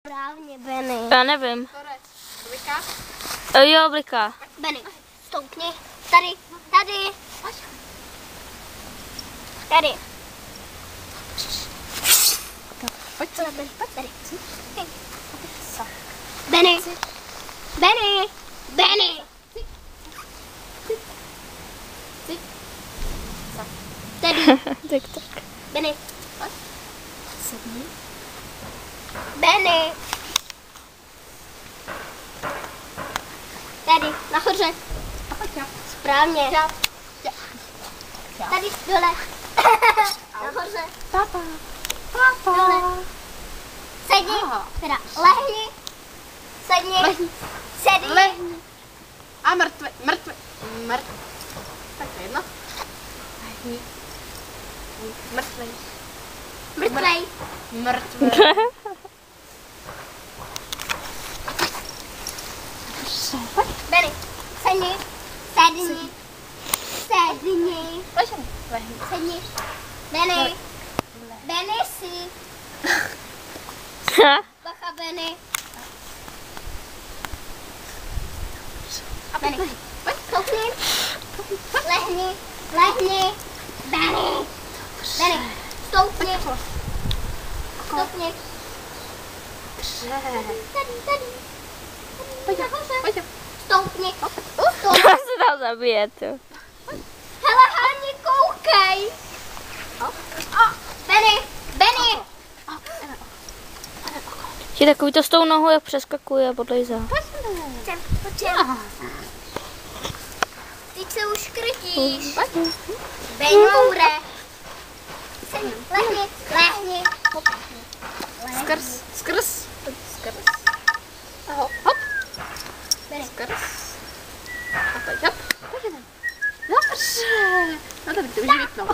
Správně, Benny. Já nevím. Bliká? Jo, bliká. Benny, stoupni. Tady, tady. Tady. Pojď Co Benny, pojď tady. Benny. Benny. Benny. Tady. Tak, tak. Benny. Sedni. Benny. Tady, nahoře. Správně. Tady, dole. Nahoře. Papa. Dole. Sedni. Teda lehni. Sedni. Lehni. Sedni. Lehni. A mrtve. Tak to je jedno. Lehni. Mrtvej. Mrtvej. Mrtvé. Benny, sedni. Sedni. Sedni. Lehni. Sedni. Benny. Benny si. Bacha, Benny. Benny. Stoupni. Lehni. Lehni. Benny. Benny. Stoupni. Stoupni. Tady, tady. Pojď, Nahoře. pojď. Stoupni. To se dá zabíjet, jo. Hele, Hani, koukej. Benny. Benny. Je takový to s tou nohou, jak přeskakuje a podlejzá. Pojď. Teď se už krtíš. Benjoure. Lehni. Lehni. Skrz. A hop, hop. Benny. Skrz. A teď hop. Dobře. No tady to už vypnou.